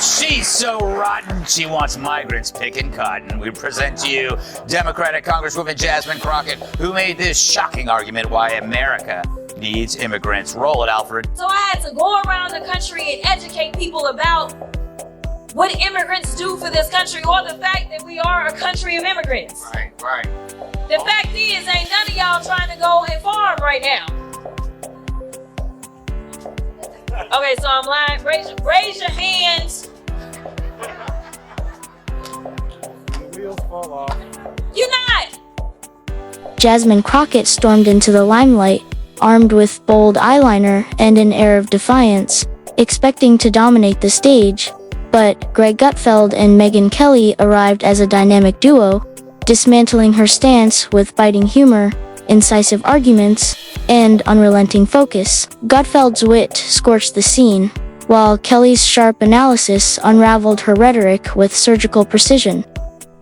She's so rotten, she wants migrants picking cotton. We present to you Democratic Congresswoman Jasmine Crockett, who made this shocking argument why America needs immigrants. Roll it, Alfred. So I had to go around the country and educate people about what immigrants do for this country, or the fact that we are a country of immigrants. Right. The fact is, ain't none of y'all trying to go and farm right now. Okay, so I'm lying. Raise your hands. The wheels fall off. You're not. Jasmine Crockett stormed into the limelight, armed with bold eyeliner and an air of defiance, expecting to dominate the stage. But Greg Gutfeld and Megyn Kelly arrived as a dynamic duo, dismantling her stance with biting humor, incisive arguments, and unrelenting focus. Gutfeld's wit scorched the scene, while Kelly's sharp analysis unraveled her rhetoric with surgical precision.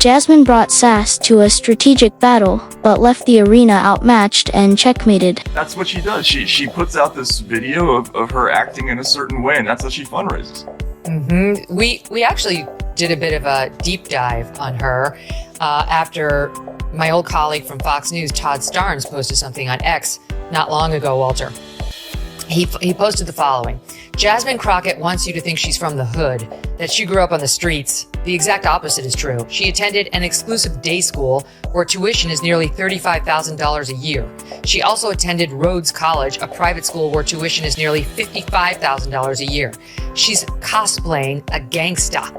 Jasmine brought sass to a strategic battle, but left the arena outmatched and checkmated. That's what she does. She puts out this video of her acting in a certain way, and that's how she fundraises. Mm-hmm. We actually did a bit of a deep dive on her after my old colleague from Fox News, Todd Starnes, posted something on X not long ago, Walter. He posted the following. Jasmine Crockett wants you to think she's from the hood, that she grew up on the streets. The exact opposite is true. She attended an exclusive day school where tuition is nearly $35,000 a year. She also attended Rhodes College, a private school where tuition is nearly $55,000 a year. She's cosplaying a gangsta.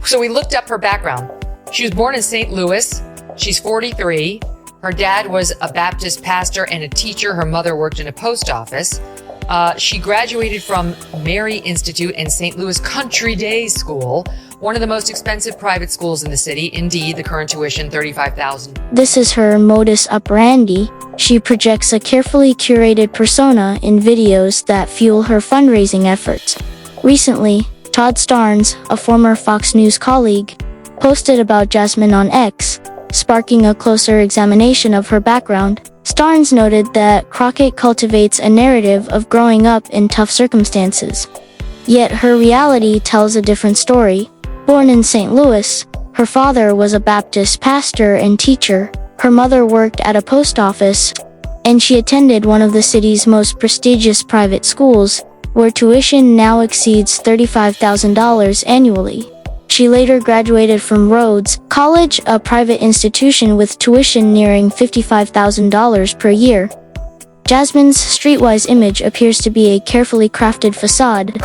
So we looked up her background. She was born in St. Louis. She's 43. Her dad was a Baptist pastor and a teacher. Her mother worked in a post office. She graduated from Mary Institute and St. Louis Country Day School, one of the most expensive private schools in the city. Indeed, the current tuition, $35,000. This is her modus operandi. She projects a carefully curated persona in videos that fuel her fundraising efforts. Recently, Todd Starnes, a former Fox News colleague, posted about Jasmine on X, sparking a closer examination of her background. Starnes noted that Crockett cultivates a narrative of growing up in tough circumstances. Yet her reality tells a different story. Born in St. Louis, her father was a Baptist pastor and teacher, her mother worked at a post office, and she attended one of the city's most prestigious private schools, where tuition now exceeds $35,000 annually. She later graduated from Rhodes College, a private institution with tuition nearing $55,000 per year. Jasmine's streetwise image appears to be a carefully crafted facade.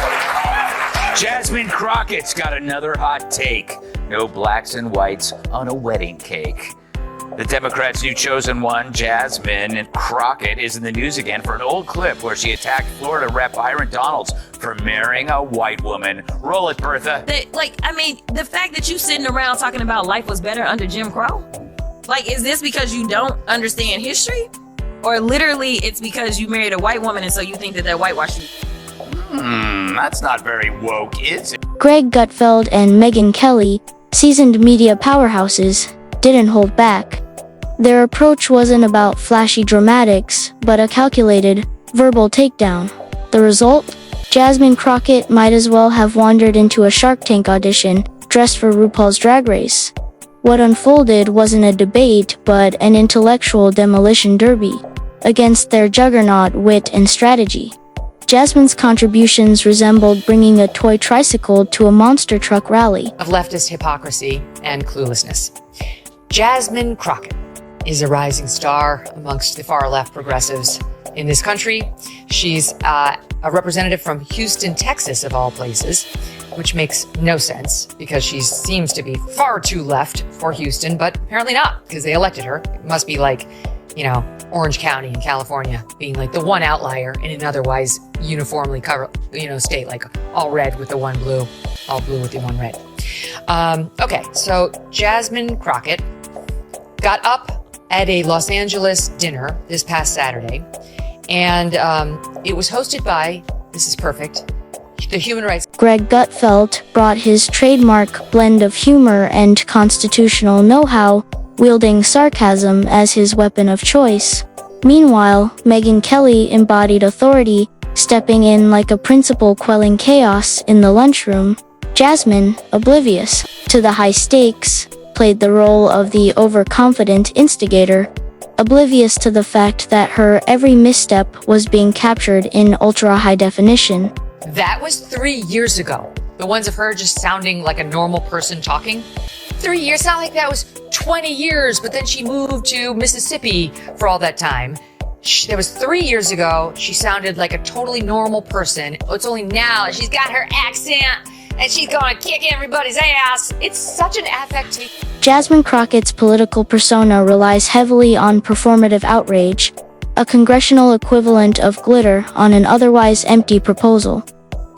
Jasmine Crockett's got another hot take. No blacks and whites on a wedding cake. The Democrats' new chosen one, Jasmine Crockett, is in the news again for an old clip where she attacked Florida Rep. Byron Donalds for marrying a white woman. Roll it, Bertha. The fact that you sitting around talking about life was better under Jim Crow? Is this because you don't understand history? Or literally it's because you married a white woman and so you think that they're whitewashing? That's not very woke, is it? Greg Gutfeld and Megyn Kelly, seasoned media powerhouses, didn't hold back. Their approach wasn't about flashy dramatics, but a calculated, verbal takedown. The result? Jasmine Crockett might as well have wandered into a Shark Tank audition, dressed for RuPaul's Drag Race. What unfolded wasn't a debate, but an intellectual demolition derby, against their juggernaut wit and strategy. Jasmine's contributions resembled bringing a toy tricycle to a monster truck rally. Of leftist hypocrisy and cluelessness. Jasmine Crockett is a rising star amongst the far-left progressives in this country. She's a representative from Houston, Texas, of all places, which makes no sense because she seems to be far too left for Houston, but apparently not because they elected her. It must be like, Orange County in California being like the one outlier in an otherwise uniformly state, like all red with the one blue, all blue with the one red. Okay, so Jasmine Crockett got up at a Los Angeles dinner this past Saturday, and it was hosted by, this is perfect, the human rights. Greg Gutfeld brought his trademark blend of humor and constitutional know-how, wielding sarcasm as his weapon of choice. Meanwhile, Megyn Kelly embodied authority, stepping in like a principal quelling chaos in the lunchroom. Jasmine, oblivious to the high stakes, played the role of the overconfident instigator, oblivious to the fact that her every misstep was being captured in ultra-high definition. That was 3 years ago. The ones of her just sounding like a normal person talking. 3 years, not like that was 20 years, but then she moved to Mississippi for all that time. That was 3 years ago. She sounded like a totally normal person. It's only now she's got her accent and she's gonna kick everybody's ass. It's such an affectation. Jasmine Crockett's political persona relies heavily on performative outrage, a congressional equivalent of glitter on an otherwise empty proposal.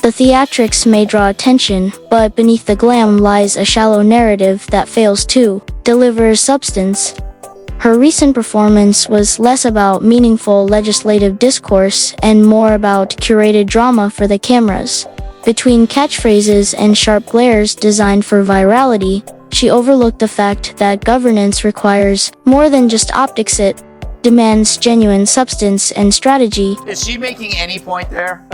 The theatrics may draw attention, but beneath the glam lies a shallow narrative that fails to deliver substance. Her recent performance was less about meaningful legislative discourse and more about curated drama for the cameras. Between catchphrases and sharp glares designed for virality, she overlooked the fact that governance requires more than just optics. It demands genuine substance and strategy. Is she making any point there?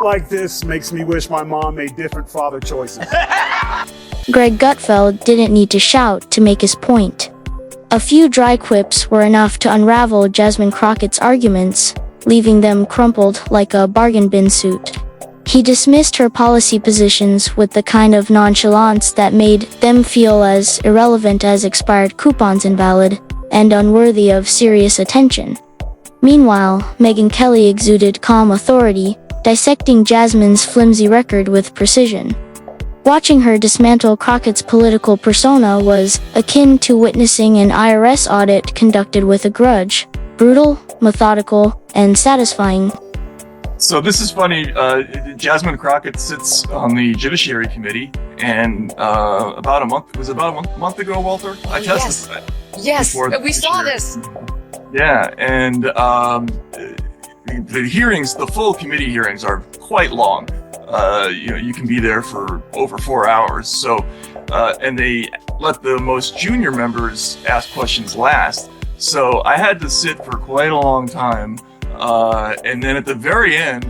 Like this makes me wish my mom made different father choices. Greg Gutfeld didn't need to shout to make his point. A few dry quips were enough to unravel Jasmine Crockett's arguments, leaving them crumpled like a bargain bin suit. He dismissed her policy positions with the kind of nonchalance that made them feel as irrelevant as expired coupons, invalid and unworthy of serious attention. Meanwhile, Megyn Kelly exuded calm authority, dissecting Jasmine's flimsy record with precision. Watching her dismantle Crockett's political persona was akin to witnessing an IRS audit conducted with a grudge, brutal, methodical, and satisfying. So this is funny. Jasmine Crockett sits on the Judiciary Committee, and about a month ago, Walter? I tested that. Yes, before we saw this. Yeah, and the hearings, the full committee hearings, are quite long. You can be there for over 4 hours. So, and they let the most junior members ask questions last. So I had to sit for quite a long time. And then at the very end,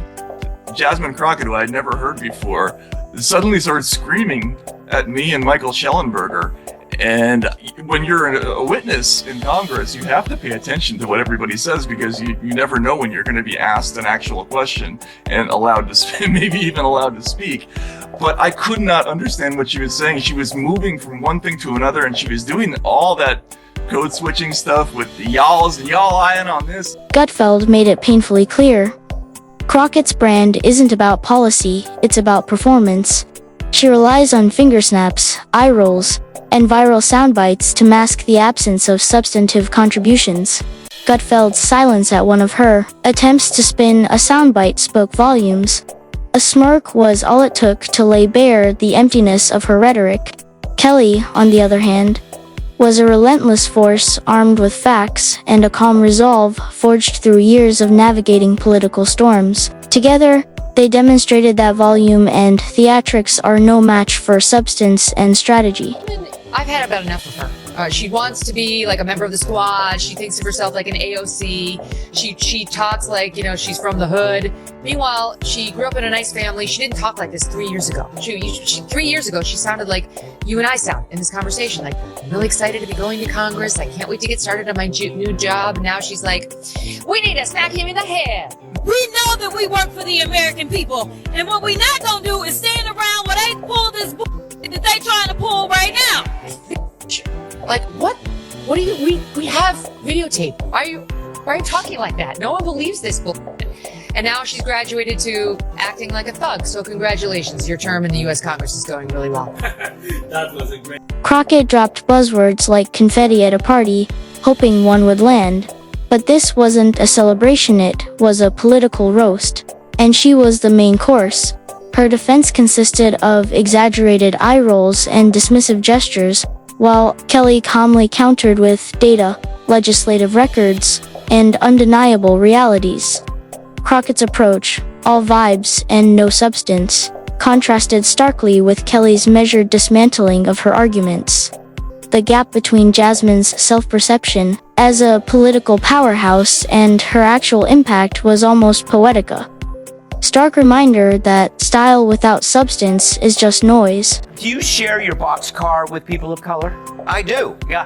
Jasmine Crockett, who I'd never heard before, suddenly started screaming at me and Michael Schellenberger. And when you're a witness in Congress, you have to pay attention to what everybody says, because you never know when you're going to be asked an actual question and allowed to, maybe even allowed to speak. But I could not understand what she was saying. She was moving from one thing to another, and she was doing all that code switching stuff with the y'alls and y'all eyeing on this. Gutfeld made it painfully clear. Crockett's brand isn't about policy, it's about performance. She relies on finger snaps, eye rolls, and viral soundbites to mask the absence of substantive contributions. Gutfeld's silence at one of her attempts to spin a soundbite spoke volumes. A smirk was all it took to lay bare the emptiness of her rhetoric. Kelly, on the other hand, was a relentless force armed with facts and a calm resolve forged through years of navigating political storms. Together, they demonstrated that volume and theatrics are no match for substance and strategy. I've had about enough of her. She wants to be like a member of the squad. She thinks of herself like an AOC. She talks like, she's from the hood. Meanwhile, she grew up in a nice family. She didn't talk like this 3 years ago. 3 years ago, she sounded like you and I sound in this conversation. Like, I'm really excited to be going to Congress. I can't wait to get started on my new job. Now she's like, we need to smack him in the head. We know that we work for the American people, and what we not gonna do is stand around while they pull this that they trying to pull right now. Like, what? What do you? We have videotape. Why are you talking like that? No one believes this bullshit. And now she's graduated to acting like a thug. So congratulations, your term in the U.S. Congress is going really well. That was a great. Crockett dropped buzzwords like confetti at a party, hoping one would land. But this wasn't a celebration, it was a political roast. And she was the main course. Her defense consisted of exaggerated eye rolls and dismissive gestures, while Kelly calmly countered with data, legislative records, and undeniable realities. Crockett's approach, all vibes and no substance, contrasted starkly with Kelly's measured dismantling of her arguments. The gap between Jasmine's self-perception as a political powerhouse and her actual impact was almost poetica. Stark reminder that style without substance is just noise. Do you share your boxcar with people of color? I do. Yeah.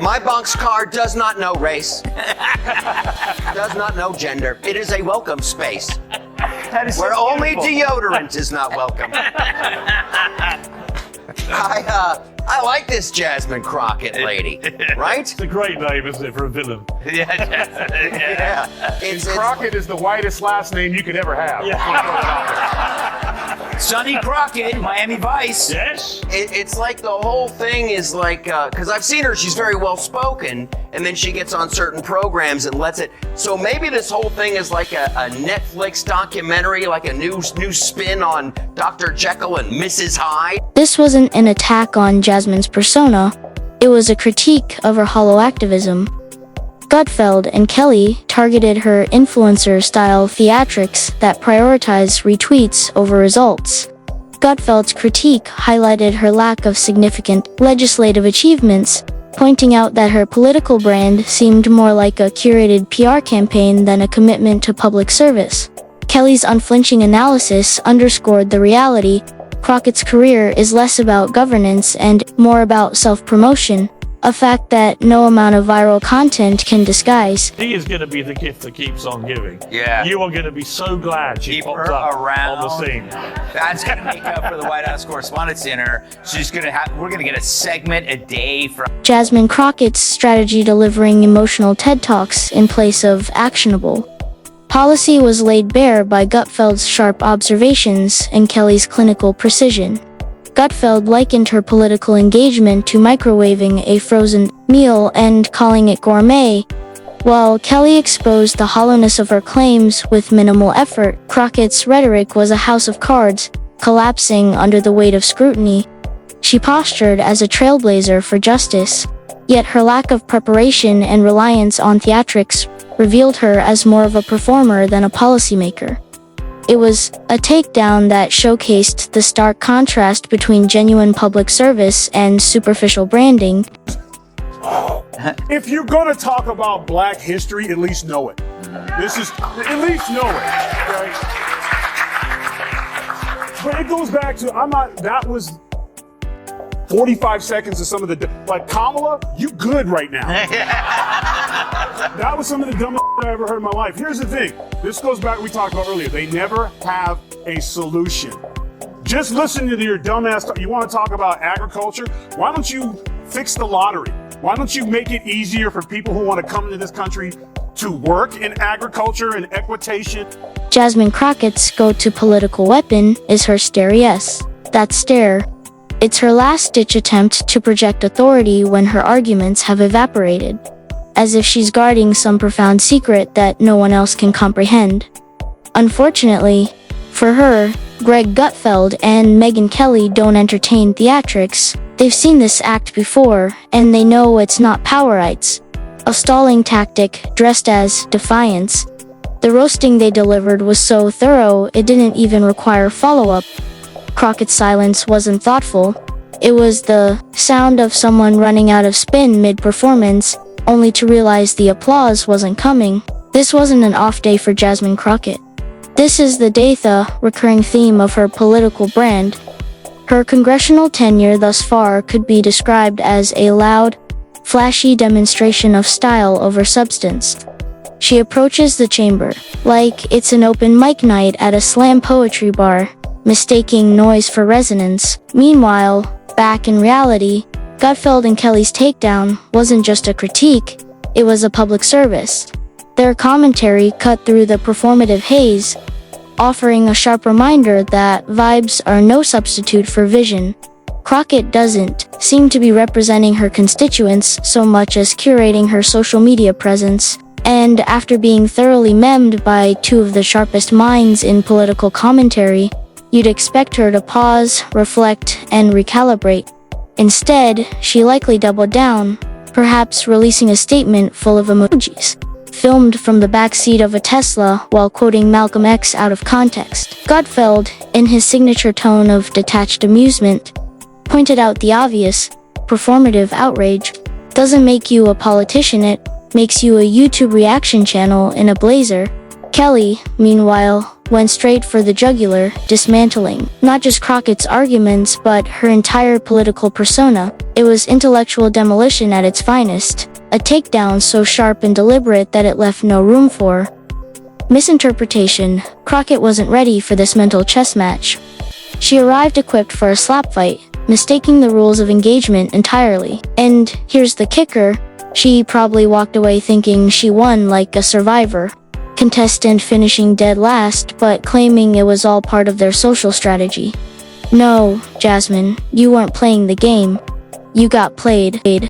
My boxcar does not know race, does not know gender. It is a welcome space That is so where only beautiful. deodorant is not welcome. I like this Jasmine Crockett lady, right? It's a great name, isn't it, for a villain? Yeah. It's Crockett is the whitest last name you could ever have. Sonny Crockett, Miami Vice. Yes? it's like the whole thing is like, because I've seen her, she's very well spoken, and then she gets on certain programs and lets it. So maybe this whole thing is like a Netflix documentary, like a new spin on Dr. Jekyll and Mrs. Hyde. This wasn't an attack on Jasmine's persona, it was a critique of her hollow activism. Gutfeld and Kelly targeted her influencer-style theatrics that prioritize retweets over results. Gutfeld's critique highlighted her lack of significant legislative achievements, pointing out that her political brand seemed more like a curated PR campaign than a commitment to public service. Kelly's unflinching analysis underscored the reality: Crockett's career is less about governance and more about self-promotion, a fact that no amount of viral content can disguise. He is going to be the gift that keeps on giving. Yeah. You are going to be so glad she Keep popped her up around. on the scene. That's gonna make up for the White House Correspondents' Dinner. We're gonna get a segment a day from. Jasmine Crockett's strategy delivering emotional TED Talks in place of actionable policy was laid bare by Gutfeld's sharp observations and Kelly's clinical precision. Gutfeld likened her political engagement to microwaving a frozen meal and calling it gourmet, while Kelly exposed the hollowness of her claims with minimal effort. Crockett's rhetoric was a house of cards, collapsing under the weight of scrutiny. She postured as a trailblazer for justice, yet her lack of preparation and reliance on theatrics revealed her as more of a performer than a policymaker. It was a takedown that showcased the stark contrast between genuine public service and superficial branding. If you're gonna talk about Black history, at least know it. This is, at least know it, right? But it goes back to, that was 45 seconds of some of the, like, Kamala, you good right now. That was some of the dumbest I ever heard in my life. Here's the thing. This goes back to what we talked about earlier. They never have a solution. Just listen to your dumbass talk. You want to talk about agriculture? Why don't you fix the lottery? Why don't you make it easier for people who want to come into this country to work in agriculture and equitation? Jasmine Crockett's go-to political weapon is her stare. Yes, that stare. It's her last-ditch attempt to project authority when her arguments have evaporated, as if she's guarding some profound secret that no one else can comprehend. Unfortunately, for her, Greg Gutfeld and Megyn Kelly don't entertain theatrics. They've seen this act before, and they know it's not powerites, a stalling tactic dressed as defiance. The roasting they delivered was so thorough it didn't even require follow-up. Crockett's silence wasn't thoughtful. It was the sound of someone running out of spin mid-performance, only to realize the applause wasn't coming. This wasn't an off day for Jasmine Crockett. This is the recurring theme of her political brand. Her congressional tenure thus far could be described as a loud, flashy demonstration of style over substance. She approaches the chamber like it's an open mic night at a slam poetry bar, mistaking noise for resonance. Meanwhile, back in reality, Gutfeld and Kelly's takedown wasn't just a critique, it was a public service. Their commentary cut through the performative haze, offering a sharp reminder that vibes are no substitute for vision. Crockett doesn't seem to be representing her constituents so much as curating her social media presence, and after being thoroughly memmed by two of the sharpest minds in political commentary, you'd expect her to pause, reflect, and recalibrate. Instead, she likely doubled down, perhaps releasing a statement full of emojis, filmed from the backseat of a Tesla while quoting Malcolm X out of context. Gutfeld, in his signature tone of detached amusement, pointed out the obvious: performative outrage doesn't make you a politician, it makes you a YouTube reaction channel in a blazer. Kelly, meanwhile, went straight for the jugular, dismantling not just Crockett's arguments but her entire political persona. It was intellectual demolition at its finest, a takedown so sharp and deliberate that it left no room for misinterpretation. Crockett wasn't ready for this mental chess match. She arrived equipped for a slap fight, mistaking the rules of engagement entirely. And here's the kicker, she probably walked away thinking she won like a Survivor contestant, finishing dead last but claiming it was all part of their social strategy. No, Jasmine, you weren't playing the game. You got played.